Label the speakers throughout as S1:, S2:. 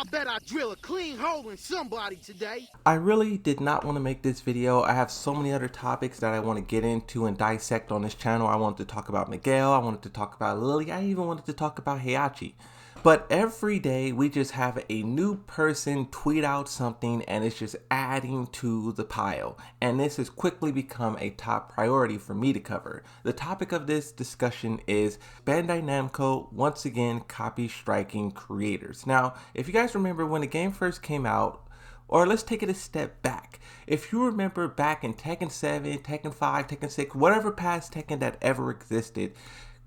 S1: I bet I drill a clean hole in somebody today.
S2: I really did not want to make this video. I have so many other topics that I want to get into and dissect on this channel. I wanted to talk about Miguel, I wanted to talk about Lily, I even wanted to talk about Heihachi. But every day we just have a new person tweet out something and it's just adding to the pile. And this has quickly become a top priority for me to cover. The topic of this discussion is Bandai Namco once again copy striking creators. Now, if you guys remember when the game first came out, or let's take it a step back. If you remember back in Tekken 7, Tekken 5, Tekken 6, whatever past Tekken that ever existed,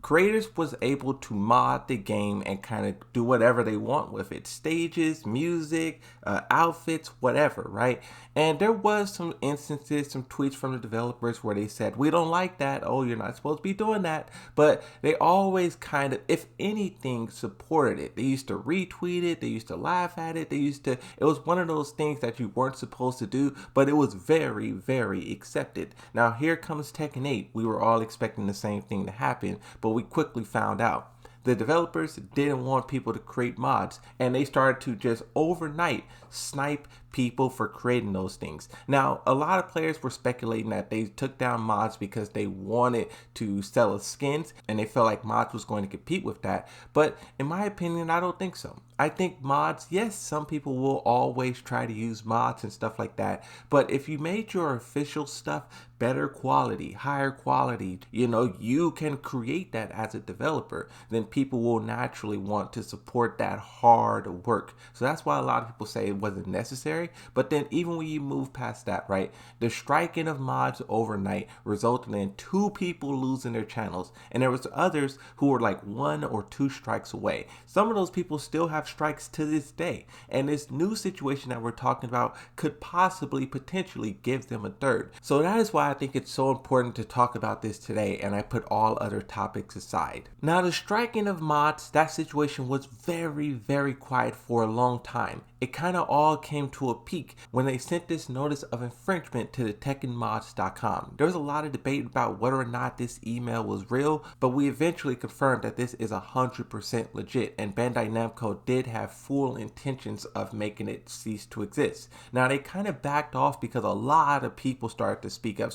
S2: creators was able to mod the game and kind of do whatever they want with it. Stages, music, outfits, whatever, right? And there was some instances, some tweets from the developers where they said, we don't like that. Oh, you're not supposed to be doing that. But they always kind of, if anything, supported it. They used to retweet it. They used to laugh at it. It was one of those things that you weren't supposed to do, but it was very, very accepted. Now, here comes Tekken 8. We were all expecting the same thing to happen, but we quickly found out the developers didn't want people to create mods, and they started to just overnight snipe people for creating those things. Now, a lot of players were speculating that they took down mods because they wanted to sell skins and they felt like mods was going to compete with that. But in my opinion, I don't think so. I think mods, yes, some people will always try to use mods and stuff like that. But if you made your official stuff better quality, higher quality, you can create that as a developer, then people will naturally want to support that hard work. So that's why a lot of people say it wasn't necessary. But then even when you move past that, right, the striking of mods overnight resulted in 2 people losing their channels. And there was others who were like 1 or 2 strikes away. Some of those people still have strikes to this day. And this new situation that we're talking about could possibly, potentially give them a third. So that is why I think it's so important to talk about this today, and I put all other topics aside. Now, the striking of mods, that situation was very, very quiet for a long time. It kind of all came to a peak when they sent this notice of infringement to the TekkenMods.com. There was a lot of debate about whether or not this email was real, but we eventually confirmed that this is 100% legit, and Bandai Namco did have full intentions of making it cease to exist. Now, they kind of backed off because a lot of people started to speak up.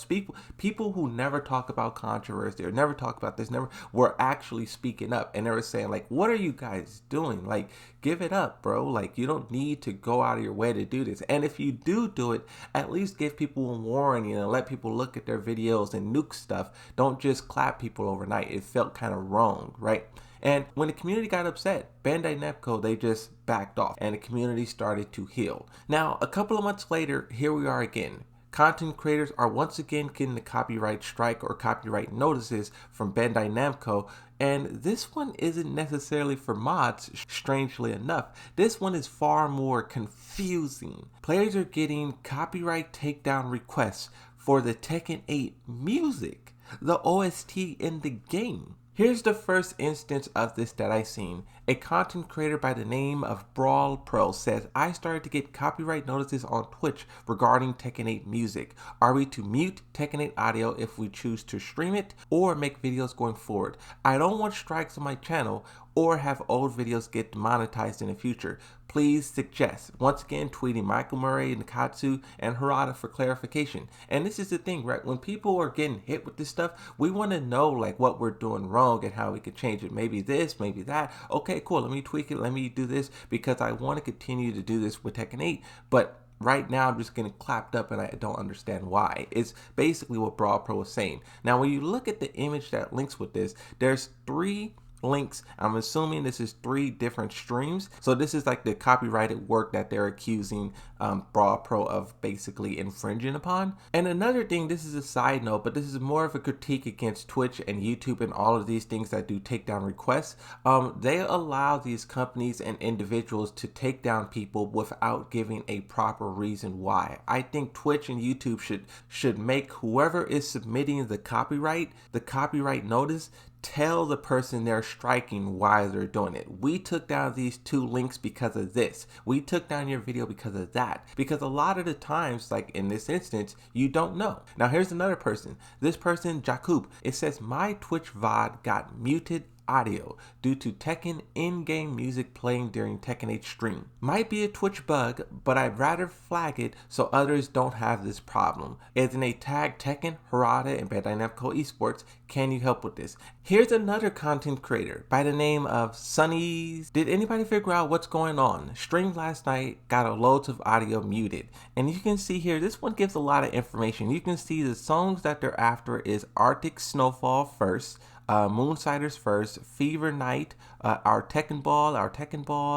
S2: People who never talk about controversy or never talk about this, were actually speaking up, and they were saying, like, what are you guys doing? Like, give it up, bro. Like, you don't need to go out of your way to do this. And if you do it, at least give people a warning and let people look at their videos and nuke stuff. Don't just clap people overnight. It felt kind of wrong, right? And when the community got upset, Bandai Namco, they just backed off and the community started to heal. Now, a couple of months later, here we are again. Content creators are once again getting the copyright strike or copyright notices from Bandai Namco, and this one isn't necessarily for mods, strangely enough. This one is far more confusing. Players are getting copyright takedown requests for the Tekken 8 music, the OST in the game. Here's the first instance of this that I seen. A content creator by the name of Brawl Pro says, I started to get copyright notices on Twitch regarding Tekken 8 music. Are we to mute Tekken 8 audio if we choose to stream it or make videos going forward? I don't want strikes on my channel or have old videos get demonetized in the future. Please suggest. Once again, tweeting Michael Murray, Nakatsu, and Harada for clarification. And this is the thing, right? When people are getting hit with this stuff, we want to know like what we're doing wrong and how we could change it. Maybe this, maybe that. Okay, cool. Let me tweak it. Let me do this because I want to continue to do this with Tekken 8. But right now, I'm just getting clapped up and I don't understand why. It's basically what Brawl Pro is saying. Now, when you look at the image that links with this, there's 3 links. I'm assuming this is 3 different streams. So this is like the copyrighted work that they're accusing Brawl Pro of basically infringing upon. And another thing, this is a side note, but this is more of a critique against Twitch and YouTube and all of these things that do takedown requests. They allow these companies and individuals to take down people without giving a proper reason why. I think Twitch and YouTube should make whoever is submitting the copyright notice tell the person they're striking why they're doing it. We took down these 2 links because of this. We took down your video because of that. Because a lot of the times, like in this instance, you don't know. Now here's another person. This person, Jakub, it says, my Twitch VOD got muted audio due to Tekken in-game music playing during Tekken 8 stream. Might be a Twitch bug, but I'd rather flag it so others don't have this problem. Isn't a tag Tekken, Harada, and Bandai Namco Esports? Can you help with this? Here's another content creator by the name of Sunny's. Did anybody figure out what's going on? Stream last night, got a loads of audio muted. And you can see here, this one gives a lot of information. You can see the songs that they're after is Arctic Snowfall first, Moonsiders first, Fever Night, our Tekken Ball,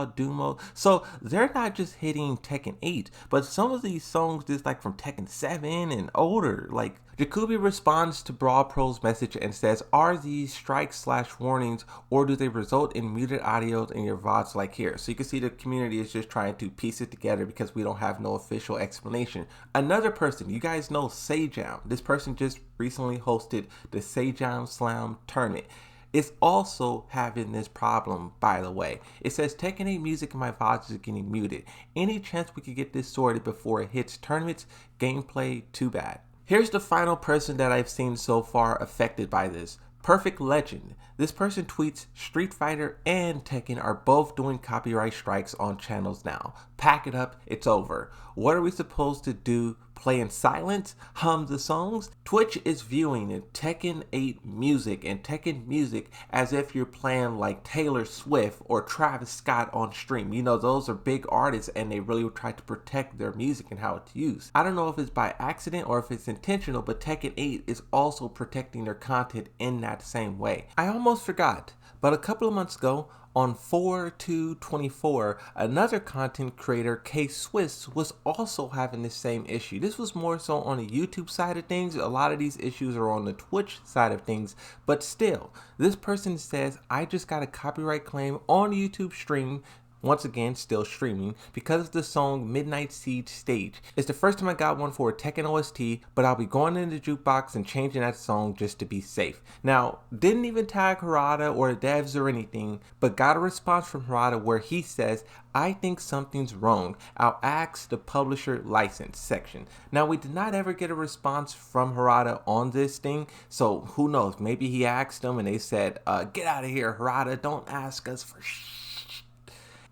S2: Dumo. So they're not just hitting Tekken 8, but some of these songs just like from Tekken 7 and older. Like Jacoby responds to Brawl Pro's message and says, are these strikes / warnings, or do they result in muted audios in your VODs like here? So you can see the community is just trying to piece it together because we don't have no official explanation. Another person, you guys know Sejam. This person just recently hosted the Sejam Slam tournament. It's also having this problem, by the way. It says Tekken 8 music in my VODs is getting muted. Any chance we could get this sorted before it hits tournaments? Gameplay, too bad. Here's the final person that I've seen so far affected by this. Perfect Legend. This person tweets, Street Fighter and Tekken are both doing copyright strikes on channels now. Pack it up, it's over. What are we supposed to do? Play in silence? Hum the songs? Twitch is viewing Tekken 8 music and Tekken music as if you're playing like Taylor Swift or Travis Scott on stream. You know, those are big artists and they really try to protect their music and how it's used. I don't know if it's by accident or if it's intentional, but Tekken 8 is also protecting their content in that same way. I almost forgot, but a couple of months ago, on 4/2/24, another content creator, K-Swiss, was also having the same issue. This was more so on the YouTube side of things. A lot of these issues are on the Twitch side of things, but still, this person says, I just got a copyright claim on YouTube stream, once again still streaming, because of the song Midnight Siege Stage. It's the first time I got one for a Tekken OST, but I'll be going in the jukebox and changing that song just to be safe. Now, didn't even tag Harada or the devs or anything, but got a response from Harada where he says, I think something's wrong. I'll ask the publisher license section. Now, we did not ever get a response from Harada on this thing, so who knows, maybe he asked them and they said, get out of here, Harada, don't ask us for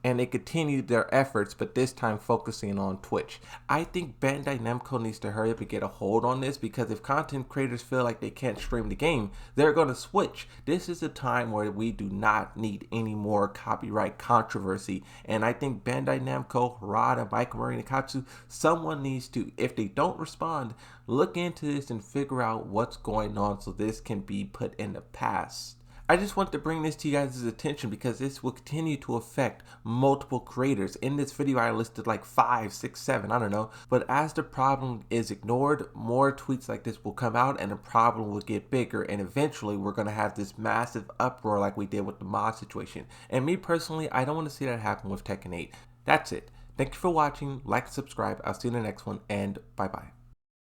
S2: and they continued their efforts, but this time focusing on Twitch. I think Bandai Namco needs to hurry up and get a hold on this, because if content creators feel like they can't stream the game, they're going to switch. This is a time where we do not need any more copyright controversy, and I think Bandai Namco, Harada, Michael Murray, Nakatsu, someone needs to, if they don't respond, look into this and figure out what's going on so this can be put in the past. I just want to bring this to you guys' attention because this will continue to affect multiple creators. In this video, I listed like 5, 6, 7, I don't know. But as the problem is ignored, more tweets like this will come out and the problem will get bigger. And eventually, we're going to have this massive uproar like we did with the mod situation. And me personally, I don't want to see that happen with Tekken 8. That's it. Thank you for watching. Like and subscribe. I'll see you in the next one. And bye-bye.